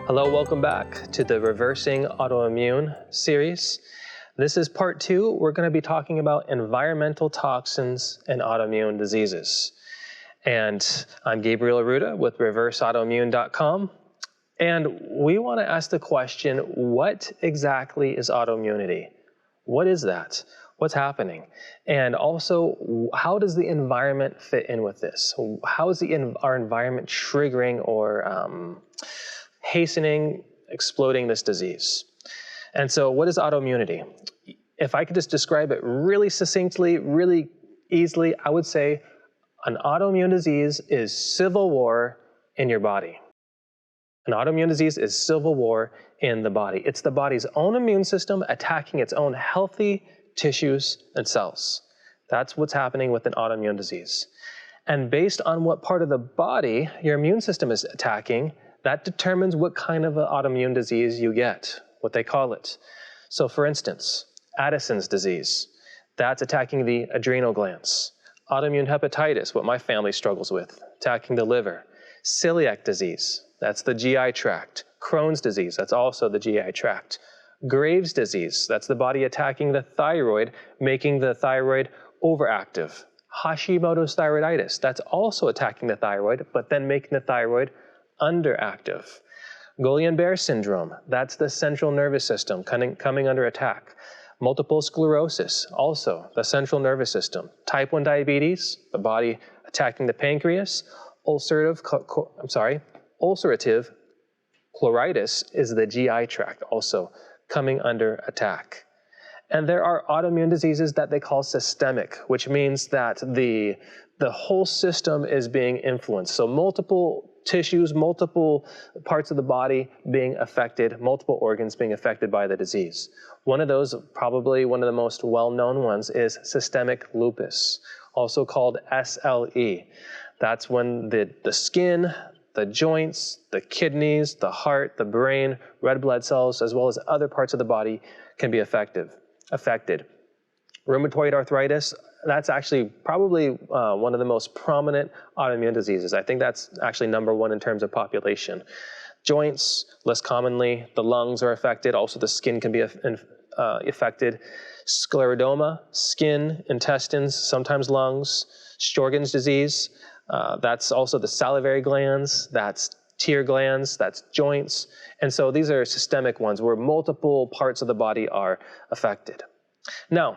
Hello, welcome back to the Reversing Autoimmune series. This is part 2. We're going to be talking about environmental toxins and autoimmune diseases. And I'm Gabriel Arruda with ReverseAutoimmune.com. And we want to ask the question, what exactly is autoimmunity? What is that? What's happening? And also, how does the environment fit in with this? How is our environment triggering or hastening, exploding this disease? And so what is autoimmunity? If I could just describe it really succinctly, really easily, I would say an autoimmune disease is civil war in your body. An autoimmune disease is civil war in the body. It's the body's own immune system attacking its own healthy tissues and cells. That's what's happening with an autoimmune disease. And based on what part of the body your immune system is attacking, that determines what kind of an autoimmune disease you get, what they call it. So for instance, Addison's disease, that's attacking the adrenal glands. Autoimmune hepatitis, what my family struggles with, attacking the liver. Celiac disease, that's the GI tract. Crohn's disease, that's also the GI tract. Graves' disease, that's the body attacking the thyroid, making the thyroid overactive. Hashimoto's thyroiditis, that's also attacking the thyroid, but then making the thyroid underactive. Guillain-Barré syndrome, that's the central nervous system coming under attack. Multiple sclerosis, also the central nervous system. Type 1 diabetes, the body attacking the pancreas. Ulcerative colitis is the GI tract, also coming under attack. And there are autoimmune diseases that they call systemic, which means that the whole system is being influenced. So multiple tissues, multiple parts of the body being affected, multiple organs being affected by the disease. One of those, probably one of the most well-known ones, is systemic lupus, also called SLE. That's when the skin, the joints, the kidneys, the heart, the brain, red blood cells, as well as other parts of the body can be affected. Rheumatoid arthritis, that's actually probably one of the most prominent autoimmune diseases. I think that's actually number 1 in terms of population. Joints, less commonly, the lungs are affected. Also the skin can be affected. Scleroderma, skin, intestines, sometimes lungs. Sjogren's disease, that's also the salivary glands, that's tear glands, that's joints. And so these are systemic ones where multiple parts of the body are affected. Now,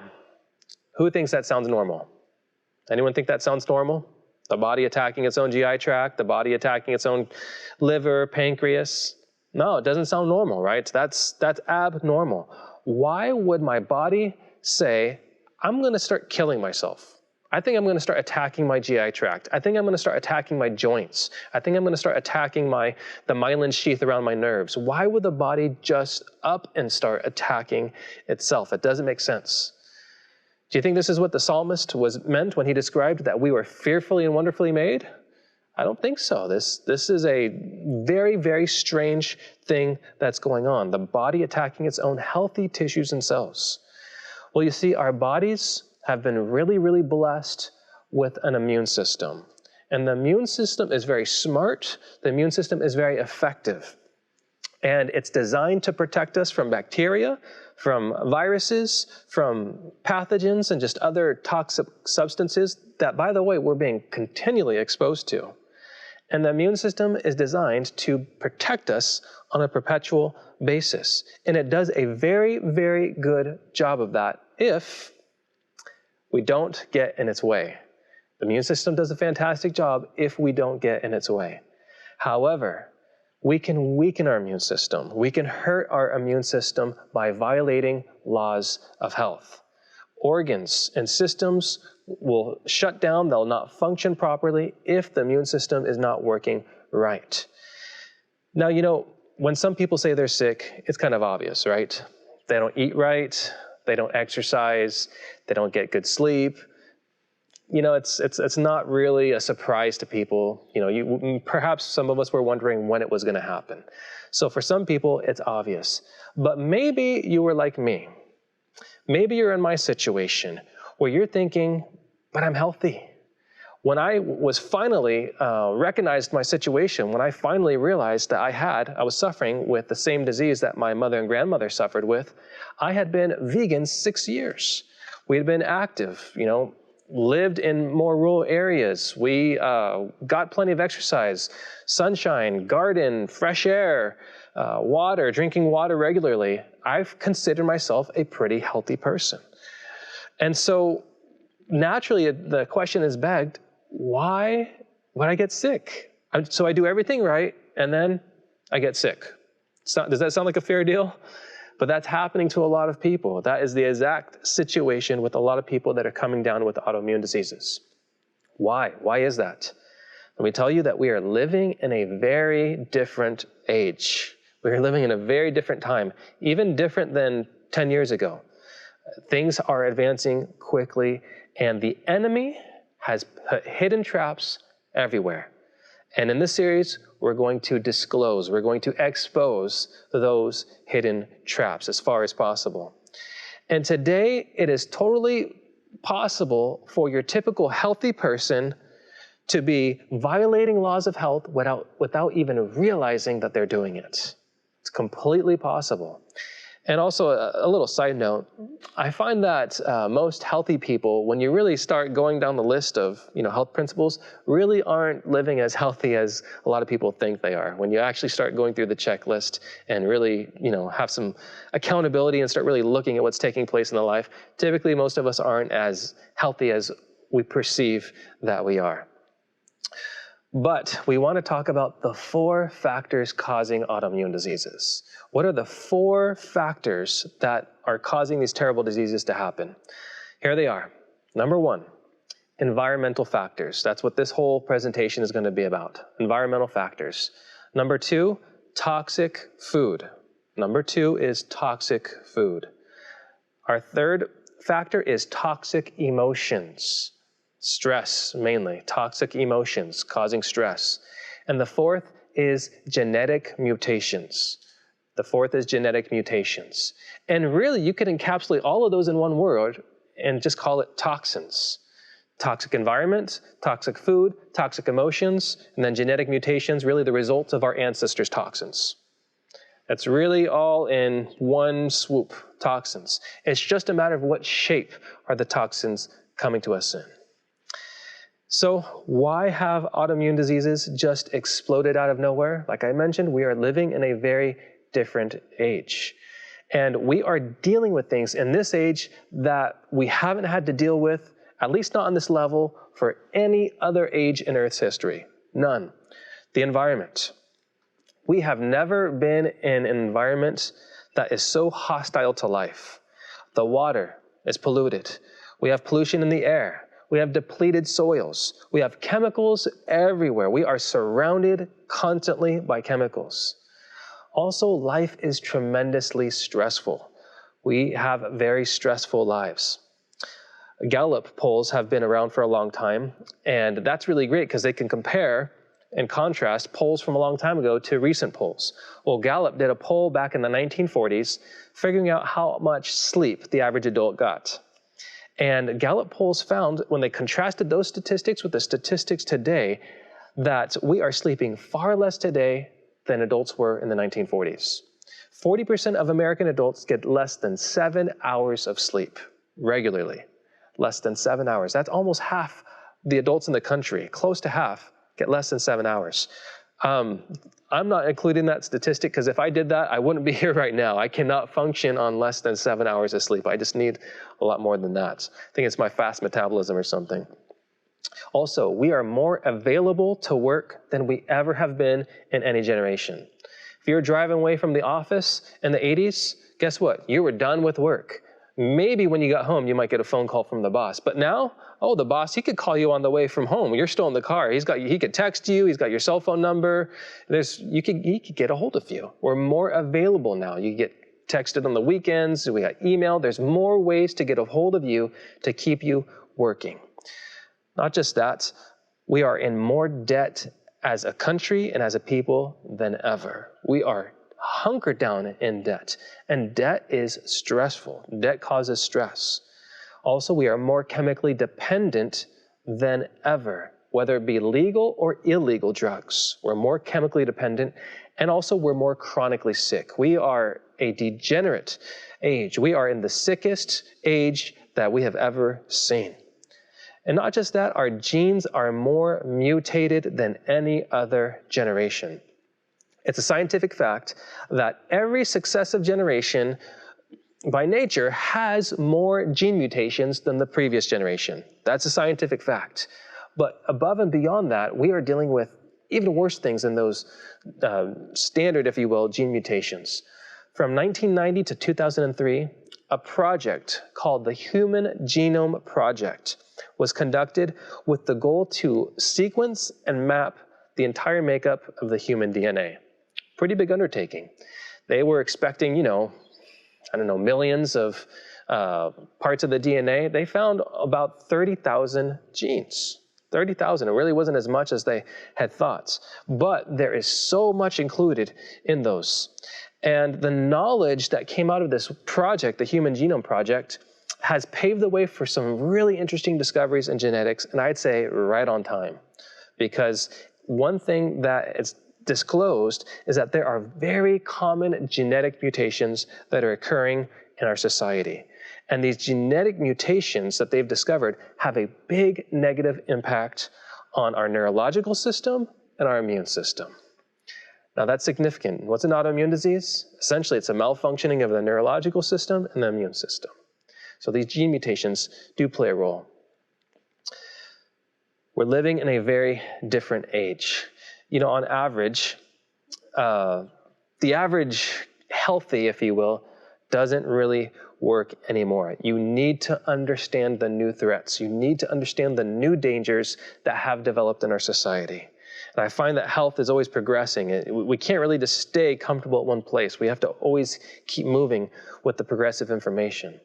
who thinks that sounds normal? Anyone think that sounds normal? The body attacking its own GI tract, the body attacking its own liver, pancreas? No, it doesn't sound normal, right? That's abnormal. Why would my body say, I'm going to start killing myself? I think I'm going to start attacking my GI tract. I think I'm going to start attacking my joints. I think I'm going to start attacking the myelin sheath around my nerves. Why would the body just up and start attacking itself? It doesn't make sense. Do you think this is what the psalmist meant when he described that we were fearfully and wonderfully made? I don't think so. This is a very, very strange thing that's going on. The body attacking its own healthy tissues and cells. Well, you see, our bodies have been really, really blessed with an immune system. And the immune system is very smart. The immune system is very effective. And it's designed to protect us from bacteria, from viruses, from pathogens, and just other toxic substances that, by the way, we're being continually exposed to. And the immune system is designed to protect us on a perpetual basis. And it does a very, very good job of that if we don't get in its way. The immune system does a fantastic job if we don't get in its way. However, we can weaken our immune system. We can hurt our immune system by violating laws of health. Organs and systems will shut down. They'll not function properly if the immune system is not working right. Now, you know, when some people say they're sick, it's kind of obvious, right? They don't eat right. They don't exercise. They don't get good sleep. You know, it's not really a surprise to people. You know, perhaps some of us were wondering when it was going to happen. So for some people, it's obvious. But maybe you were like me. Maybe you're in my situation where you're thinking, but I'm healthy. When I was finally recognized my situation, when I finally realized that I was suffering with the same disease that my mother and grandmother suffered with, I had been vegan 6 years. We had been active, lived in more rural areas. We got plenty of exercise, sunshine, garden, fresh air, water, drinking water regularly. I've considered myself a pretty healthy person. And so naturally the question is begged, why would I get sick? So I do everything right, and then I get sick. Does that sound like a fair deal? But that's happening to a lot of people. That is the exact situation with a lot of people that are coming down with autoimmune diseases. Why? Why is that? Let me tell you that we are living in a very different age. We are living in a very different time, even different than 10 years ago. Things are advancing quickly, and the enemy has put hidden traps everywhere. And in this series, we're going to disclose, we're going to expose those hidden traps as far as possible. And today, it is totally possible for your typical healthy person to be violating laws of health without even realizing that they're doing it. It's completely possible. And also, a little side note, I find that most healthy people, when you really start going down the list of health principles, really aren't living as healthy as a lot of people think they are. When you actually start going through the checklist and really have some accountability and start really looking at what's taking place in the life, typically most of us aren't as healthy as we perceive that we are. But we want to talk about the 4 factors causing autoimmune diseases. What are the 4 factors that are causing these terrible diseases to happen? Here they are. Number 1, environmental factors. That's what this whole presentation is going to be about, environmental factors. Number 2, toxic food. Number 2 is toxic food. Our 3rd factor is toxic emotions. Stress, mainly, toxic emotions causing stress. And the 4th is genetic mutations. The 4th is genetic mutations. And really, you could encapsulate all of those in one word and just call it toxins. Toxic environment, toxic food, toxic emotions, and then genetic mutations, really the results of our ancestors' toxins. That's really all in one swoop, toxins. It's just a matter of what shape are the toxins coming to us in. So why have autoimmune diseases just exploded out of nowhere? Like I mentioned, we are living in a very different age. And we are dealing with things in this age that we haven't had to deal with, at least not on this level, for any other age in Earth's history. None. The environment. We have never been in an environment that is so hostile to life. The water is polluted. We have pollution in the air. We have depleted soils. We have chemicals everywhere. We are surrounded constantly by chemicals. Also, life is tremendously stressful. We have very stressful lives. Gallup polls have been around for a long time, and that's really great because they can compare and contrast polls from a long time ago to recent polls. Well, Gallup did a poll back in the 1940s, figuring out how much sleep the average adult got. And Gallup polls found, when they contrasted those statistics with the statistics today, that we are sleeping far less today than adults were in the 1940s. 40% of American adults get less than 7 hours of sleep regularly. Less than 7 hours. That's almost half the adults in the country. Close to half get less than 7 hours. I'm not including that statistic because if I did that, I wouldn't be here right now. I cannot function on less than 7 hours of sleep. I just need a lot more than that. I think it's my fast metabolism or something. Also, we are more available to work than we ever have been in any generation. If you were driving away from the office in the 80s, guess what? You were done with work. Maybe when you got home, you might get a phone call from the boss. But now, the boss, he could call you on the way from home. You're still in the car. He could text you. He's got your cell phone number. He could get a hold of you. We're more available now. You get texted on the weekends. We got email. There's more ways to get a hold of you to keep you working. Not just that, we are in more debt as a country and as a people than ever. We are hunkered down in debt, and debt is stressful. Debt causes stress. Also, we are more chemically dependent than ever. whether it be legal or illegal drugs. We're more chemically dependent, and also we're more chronically sick. We are a degenerate age. We are in the sickest age that we have ever seen. And not just that, our genes are more mutated than any other generation. It's a scientific fact that every successive generation by nature has more gene mutations than the previous generation. That's a scientific fact. But above and beyond that, we are dealing with even worse things than those standard, if you will, gene mutations. From 1990 to 2003, a project called the Human Genome Project was conducted with the goal to sequence and map the entire makeup of the human DNA. Pretty big undertaking. They were expecting, millions of parts of the DNA. They found about 30,000 genes. 30,000. It really wasn't as much as they had thought. But there is so much included in those. And the knowledge that came out of this project, the Human Genome Project, has paved the way for some really interesting discoveries in genetics, and I'd say right on time. Because one thing that is disclosed is that there are very common genetic mutations that are occurring in our society. And these genetic mutations that they've discovered have a big negative impact on our neurological system and our immune system. Now that's significant. What's an autoimmune disease? Essentially, it's a malfunctioning of the neurological system and the immune system. So these gene mutations do play a role. We're living in a very different age. On average, the average healthy, if you will, doesn't really work anymore. You need to understand the new threats. You need to understand the new dangers that have developed in our society. And I find that health is always progressing. We can't really just stay comfortable at one place. We have to always keep moving with the progressive information.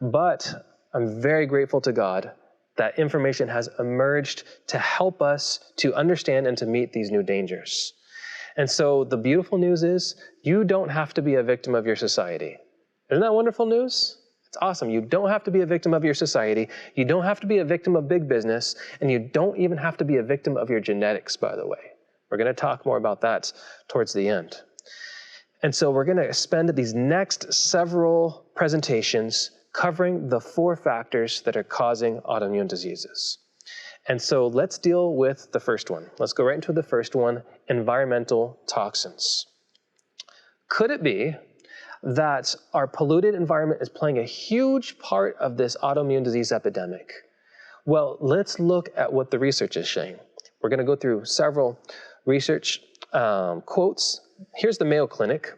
But I'm very grateful to God that information has emerged to help us to understand and to meet these new dangers. And so the beautiful news is you don't have to be a victim of your society. Isn't that wonderful news? It's awesome. You don't have to be a victim of your society. You don't have to be a victim of big business. And you don't even have to be a victim of your genetics, by the way. We're going to talk more about that towards the end. And so we're going to spend these next several presentations covering the 4 factors that are causing autoimmune diseases. And so let's deal with the first one. Let's go right into the first one, environmental toxins. Could it be that our polluted environment is playing a huge part of this autoimmune disease epidemic? Well, let's look at what the research is saying. We're going to go through several research quotes. Here's the Mayo Clinic.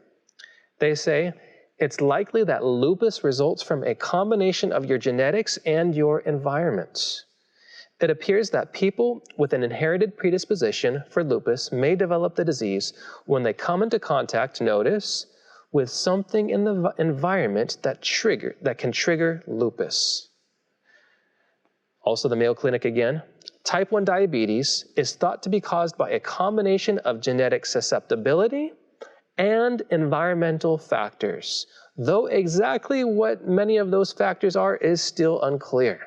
They say, it's likely that lupus results from a combination of your genetics and your environment. It appears that people with an inherited predisposition for lupus may develop the disease when they come into contact, notice, with something in the environment that can trigger lupus. Also the Mayo Clinic again. Type 1 diabetes is thought to be caused by a combination of genetic susceptibility and environmental factors, though exactly what many of those factors are is still unclear.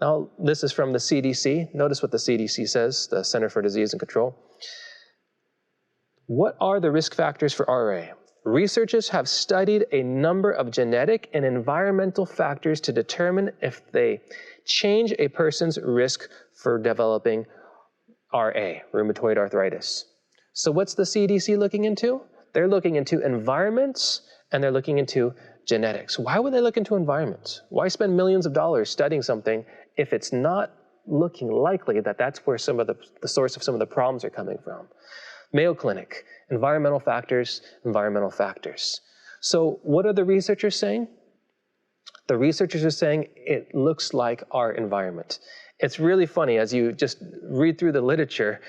Now, this is from the CDC. Notice what the CDC says, the Center for Disease and Control. What are the risk factors for RA? Researchers have studied a number of genetic and environmental factors to determine if they change a person's risk for developing RA, rheumatoid arthritis. So what's the CDC looking into? They're looking into environments and they're looking into genetics. Why would they look into environments? Why spend millions of dollars studying something if it's not looking likely that that's where some of the source of some of the problems are coming from? Mayo Clinic, environmental factors, environmental factors. So what are the researchers saying? The researchers are saying it looks like our environment. It's really funny as you just read through the literature.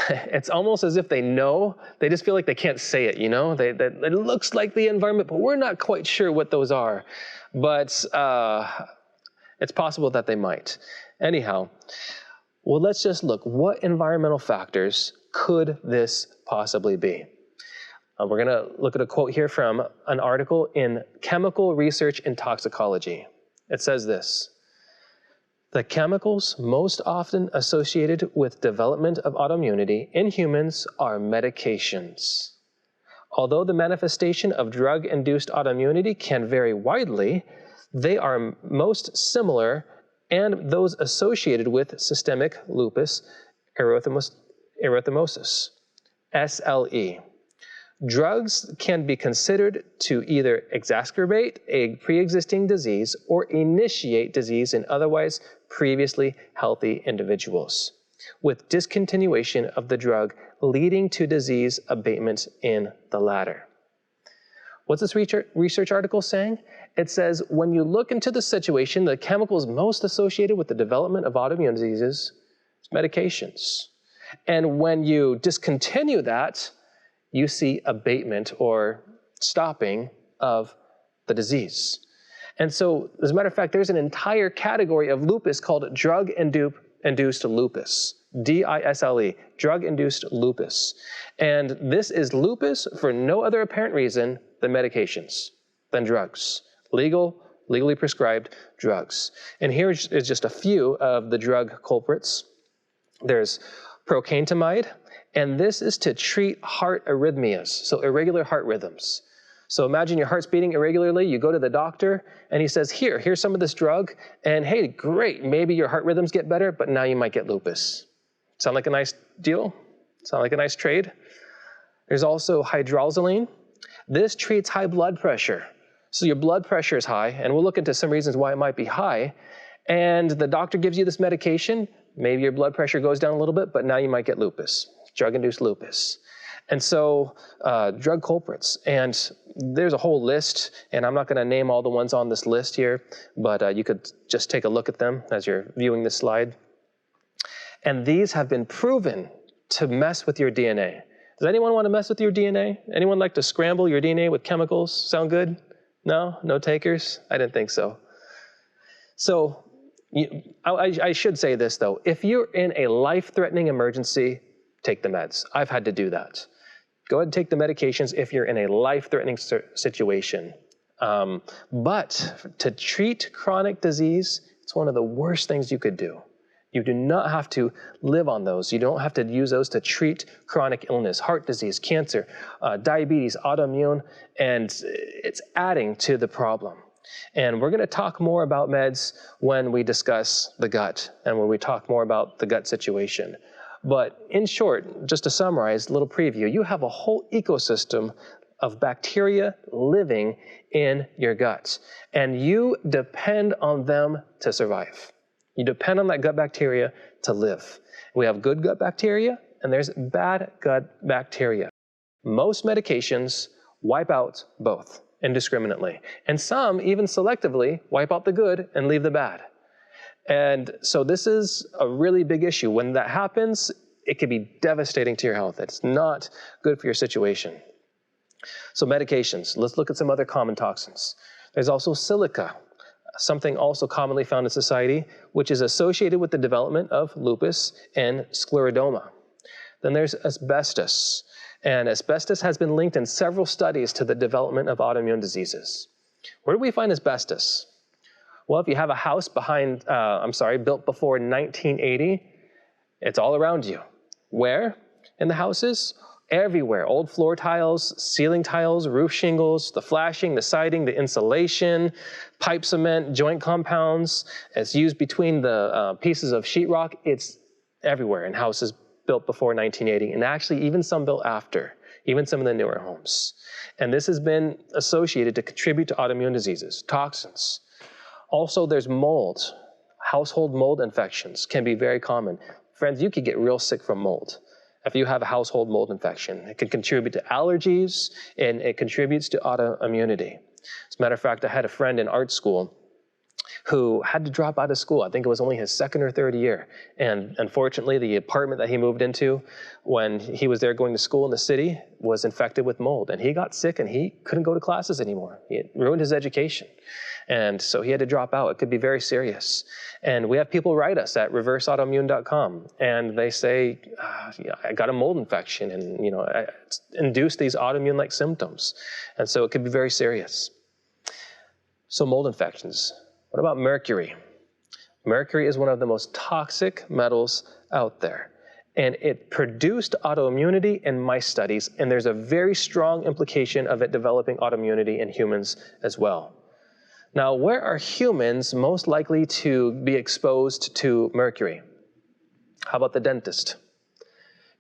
It's almost as if they know, they just feel like they can't say it, it looks like the environment, but we're not quite sure what those are. But it's possible that they might. Anyhow, well, let's just look. What environmental factors could this possibly be? We're going to look at a quote here from an article in Chemical Research in Toxicology. It says this: The chemicals most often associated with development of autoimmunity in humans are medications. Although the manifestation of drug-induced autoimmunity can vary widely, they are most similar and those associated with systemic lupus erythematosus, SLE. Drugs can be considered to either exacerbate a pre-existing disease or initiate disease in otherwise previously healthy individuals, with discontinuation of the drug leading to disease abatement in the latter. What's this research article saying? It says, when you look into the situation, the chemicals most associated with the development of autoimmune diseases is medications. And when you discontinue that, you see abatement or stopping of the disease. And so, as a matter of fact, there's an entire category of lupus called drug-induced lupus, DISLE, drug-induced lupus. And this is lupus for no other apparent reason than medications, than drugs, legally prescribed drugs. And here is just a few of the drug culprits. There's procainamide, and this is to treat heart arrhythmias, so irregular heart rhythms. So imagine your heart's beating irregularly, you go to the doctor, and he says, here's some of this drug, and hey, great, maybe your heart rhythms get better, but now you might get lupus. Sound like a nice deal? Sound like a nice trade? There's also hydralazine. This treats high blood pressure. So your blood pressure is high, and we'll look into some reasons why it might be high, and the doctor gives you this medication, maybe your blood pressure goes down a little bit, but now you might get lupus, drug-induced lupus. And so drug culprits, and there's a whole list, and I'm not going to name all the ones on this list here, but you could just take a look at them as you're viewing this slide. And these have been proven to mess with your DNA. Does anyone want to mess with your DNA? Anyone like to scramble your DNA with chemicals? Sound good? No? No takers? I didn't think so. So I should say this though, if you're in a life-threatening emergency, take the meds. I've had to do that. Go ahead and take the medications if you're in a life-threatening situation. But to treat chronic disease, it's one of the worst things you could do. You do not have to live on those. You don't have to use those to treat chronic illness, heart disease, cancer, diabetes, autoimmune, and it's adding to the problem. And we're going to talk more about meds when we discuss the gut and when we talk more about the gut situation. But in short, just to summarize, a little preview, you have a whole ecosystem of bacteria living in your gut, and you depend on them to survive. You depend on that gut bacteria to live. We have good gut bacteria, and there's bad gut bacteria. Most medications wipe out both indiscriminately, and some even selectively wipe out the good and leave the bad. And so this is a really big issue. When that happens, it can be devastating to your health. It's not good for your situation. So medications, let's look at some other common toxins. There's also silica, something also commonly found in society, which is associated with the development of lupus and scleroderma. Then there's asbestos, and asbestos has been linked in several studies to the development of autoimmune diseases. Where do we find asbestos? Well, if you have a house built before 1980, it's all around you. Where? In the houses? Everywhere. Old floor tiles, ceiling tiles, roof shingles, the flashing, the siding, the insulation, pipe cement, joint compounds. It's used between the pieces of sheetrock. It's everywhere in houses built before 1980, and actually even some built after, even some of the newer homes. And this has been associated to contribute to autoimmune diseases, toxins. Also, there's mold. Household mold infections can be very common. Friends, you could get real sick from mold. If you have a household mold infection, it can contribute to allergies, and it contributes to autoimmunity. As a matter of fact, I had a friend in art school who had to drop out of school. I think it was only his second or third year. And unfortunately, the apartment that he moved into when he was there going to school in the city was infected with mold. And he got sick and he couldn't go to classes anymore. It ruined his education. And so he had to drop out. It could be very serious. And we have people write us at reverseautoimmune.com, and they say, I got a mold infection, and I induced these autoimmune-like symptoms. And so it could be very serious. So mold infections. What about mercury? Mercury is one of the most toxic metals out there. And it produced autoimmunity in mice studies, and there's a very strong implication of it developing autoimmunity in humans as well. Now, where are humans most likely to be exposed to mercury? How about the dentist?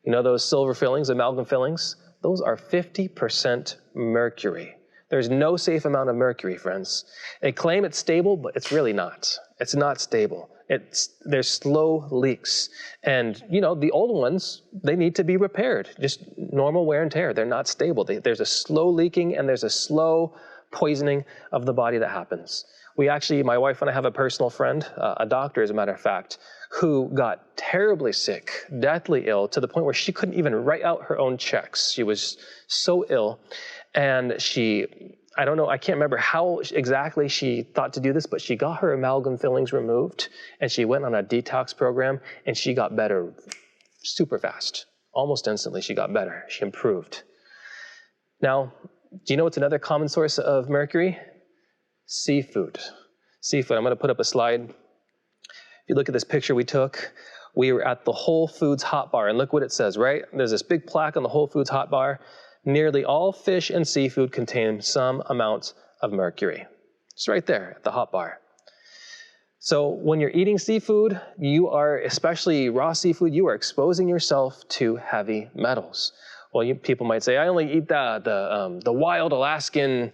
You know those silver fillings, amalgam fillings? Those are 50% mercury. There's no safe amount of mercury, friends. They claim it's stable, but it's really not. It's not stable. There's slow leaks. And, you know, the old ones, they need to be repaired. Just normal wear and tear. They're not stable. There's a slow leaking and there's a slow poisoning of the body that happens. We actually, my wife and I have a personal friend, a doctor as a matter of fact, who got terribly sick, deathly ill, to the point where she couldn't even write out her own checks. She was so ill. And I don't know, I can't remember how exactly she thought to do this, but she got her amalgam fillings removed and she went on a detox program and she got better super fast. Almost instantly she got better. She improved. Now, do you know what's another common source of mercury? Seafood. Seafood. I'm going to put up a slide. If you look at this picture we took, we were at the Whole Foods hot bar, and look what it says, right? There's this big plaque on the Whole Foods hot bar. Nearly all fish and seafood contain some amount of mercury. It's right there at the hot bar. So when you're eating seafood, you are, especially raw seafood, you are exposing yourself to heavy metals. Well, people might say, I only eat the wild Alaskan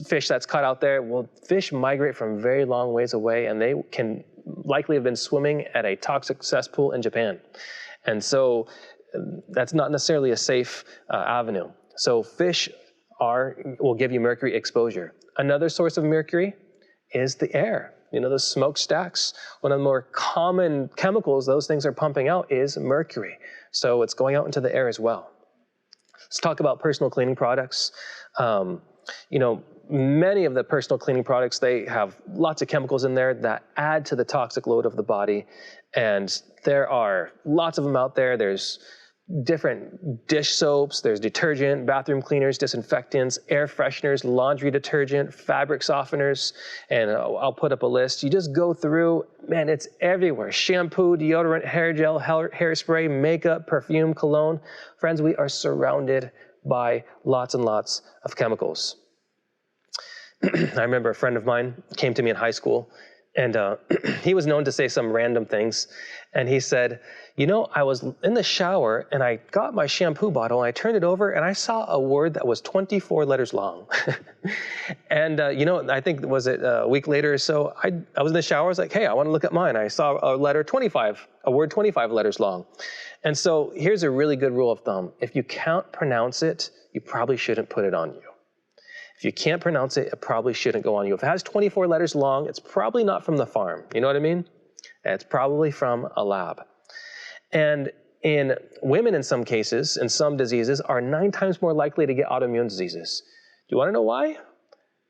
fish that's caught out there. Well, fish migrate from very long ways away, and they can likely have been swimming at a toxic cesspool in Japan. And so that's not necessarily a safe avenue. So fish will give you mercury exposure. Another source of mercury is the air. You know, those smokestacks, one of the more common chemicals those things are pumping out is mercury. So it's going out into the air as well. Let's talk about personal cleaning products. You know, many of the personal cleaning products, they have lots of chemicals in there that add to the toxic load of the body. And there are lots of them out there. There's different dish soaps, there's detergent, bathroom cleaners, disinfectants, air fresheners, laundry detergent, fabric softeners, and I'll put up a list. You just go through, man, it's everywhere. Shampoo, deodorant, hair gel, hairspray, makeup, perfume, cologne. Friends, we are surrounded by lots and lots of chemicals. I remember a friend of mine came to me in high school, and he was known to say some random things. And he said, you know, I was in the shower and I got my shampoo bottle and I turned it over and I saw a word that was 24 letters long. And, you know, I think, was it a week later or so, I was in the shower, I was like, hey, I want to look at mine. I saw a word 25 letters long. And so here's a really good rule of thumb. If you can't pronounce it, you probably shouldn't put it on you. If you can't pronounce it, it probably shouldn't go on you. If it has 24 letters long, it's probably not from the farm. You know what I mean? It's probably from a lab. And in women, in some cases, in some diseases, are 9 times more likely to get autoimmune diseases. Do you want to know why?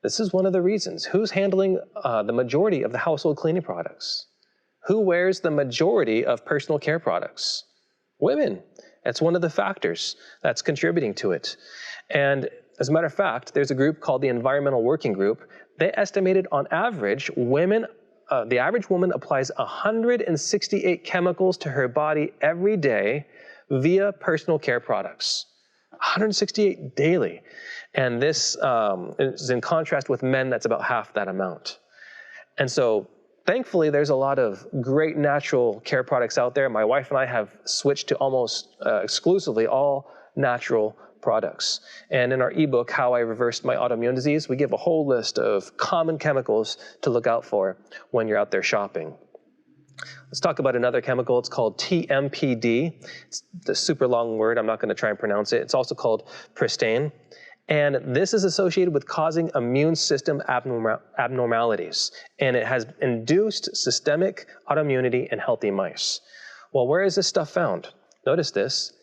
This is one of the reasons. Who's handling the majority of the household cleaning products? Who wears the majority of personal care products? Women. That's one of the factors that's contributing to it. And as a matter of fact, there's a group called the Environmental Working Group. They estimated on average, the average woman applies 168 chemicals to her body every day via personal care products. 168 daily. And this is in contrast with men, that's about half that amount. And so thankfully, there's a lot of great natural care products out there. My wife and I have switched to almost exclusively all natural products. And in our ebook, How I Reversed My Autoimmune Disease, we give a whole list of common chemicals to look out for when you're out there shopping. Let's talk about another chemical. It's called TMPD. It's the super long word. I'm not going to try and pronounce it. It's also called pristane. And this is associated with causing immune system abnormalities. And it has induced systemic autoimmunity in healthy mice. Well, where is this stuff found? Notice this.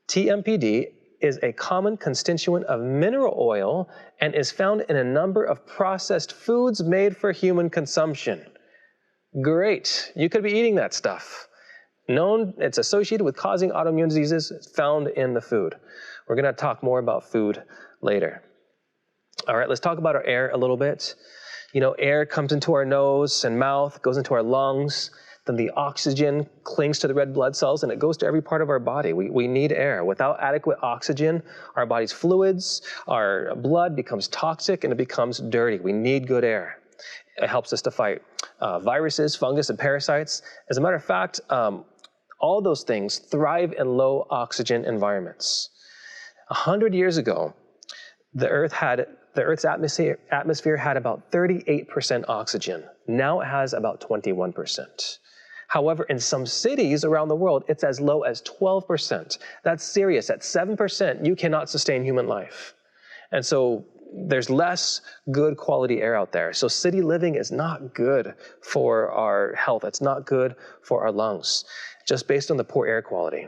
TMPD is a common constituent of mineral oil and is found in a number of processed foods made for human consumption. Great, you could be eating that stuff. It's associated with causing autoimmune diseases. It's found in the food. We're going to talk more about food later. All right, let's talk about our air a little bit. Air comes into our nose and mouth, goes into our lungs. Then the oxygen clings to the red blood cells and it goes to every part of our body. We need air. Without adequate oxygen, our body's fluids, our blood becomes toxic and it becomes dirty. We need good air. It helps us to fight viruses, fungus, and parasites. As a matter of fact, all those things thrive in low oxygen environments. 100 years ago, the Earth's atmosphere had about 38% oxygen. Now it has about 21%. However, in some cities around the world, it's as low as 12%. That's serious. At 7%, you cannot sustain human life. And so there's less good quality air out there. So city living is not good for our health. It's not good for our lungs, just based on the poor air quality.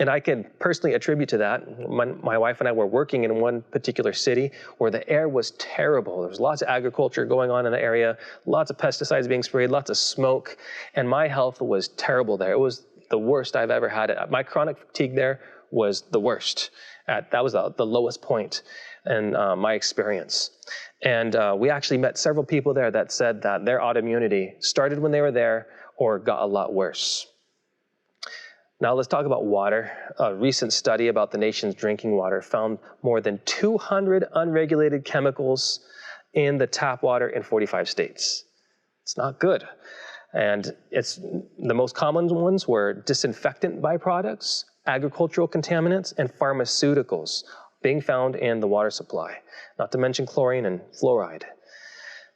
And I can personally attribute to that. My wife and I were working in one particular city where the air was terrible. There was lots of agriculture going on in the area, lots of pesticides being sprayed, lots of smoke, and my health was terrible there. It was the worst I've ever had it. My chronic fatigue there was the worst. That was the lowest point in my experience. And we actually met several people there that said that their autoimmunity started when they were there or got a lot worse. Now let's talk about water. A recent study about the nation's drinking water found more than 200 unregulated chemicals in the tap water in 45 states. It's not good. And the most common ones were disinfectant byproducts, agricultural contaminants, and pharmaceuticals being found in the water supply, not to mention chlorine and fluoride.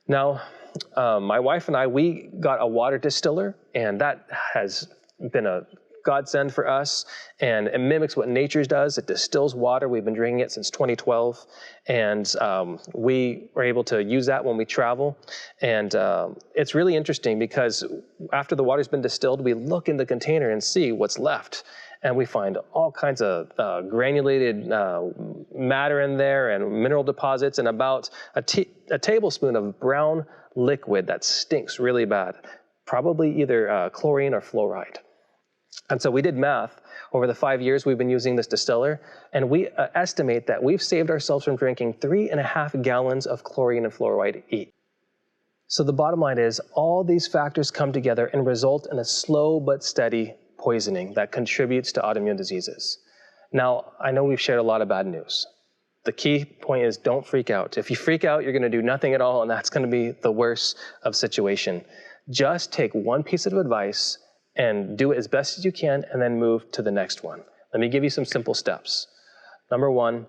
Now, my wife and I, we got a water distiller, and that has been a godsend for us, and it mimics what nature does. It distills water. We've been drinking it since 2012, and we were able to use that when we travel. And it's really interesting because after the water's been distilled, we look in the container and see what's left. And we find all kinds of granulated matter in there and mineral deposits and about a tablespoon of brown liquid that stinks really bad, probably either chlorine or fluoride. And so we did math over the 5 years we've been using this distiller, and we estimate that we've saved ourselves from drinking 3.5 gallons of chlorine and fluoride each. So the bottom line is all these factors come together and result in a slow but steady poisoning that contributes to autoimmune diseases. Now, I know we've shared a lot of bad news. The key point is don't freak out. If you freak out, you're going to do nothing at all, and that's going to be the worst of situation. Just take one piece of advice and do it as best as you can, and then move to the next one. Let me give you some simple steps. Number one,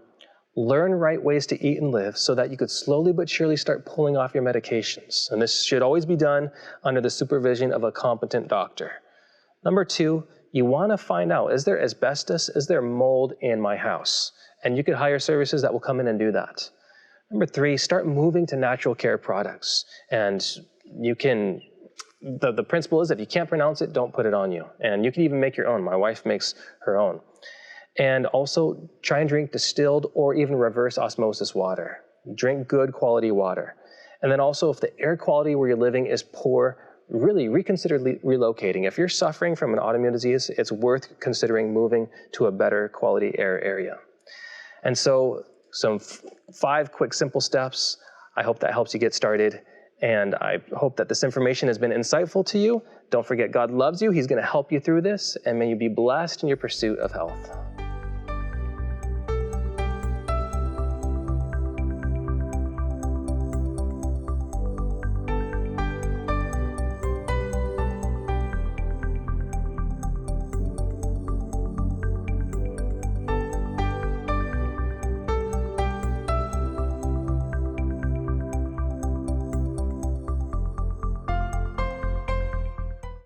learn right ways to eat and live so that you could slowly but surely start pulling off your medications. And this should always be done under the supervision of a competent doctor. Number two, you want to find out, is there asbestos, is there mold in my house? And you could hire services that will come in and do that. Number three, start moving to natural care products. And you can, the principle is if you can't pronounce it, don't put it on you. And you can even make your own. My wife makes her own. And also try and drink distilled or even reverse osmosis water. Drink good quality water. And then also if the air quality where you're living is poor, really reconsider relocating. If you're suffering from an autoimmune disease, it's worth considering moving to a better quality air area. And so some 5 quick simple steps. I hope that helps you get started. And I hope that this information has been insightful to you. Don't forget, God loves you. He's going to help you through this. And may you be blessed in your pursuit of health.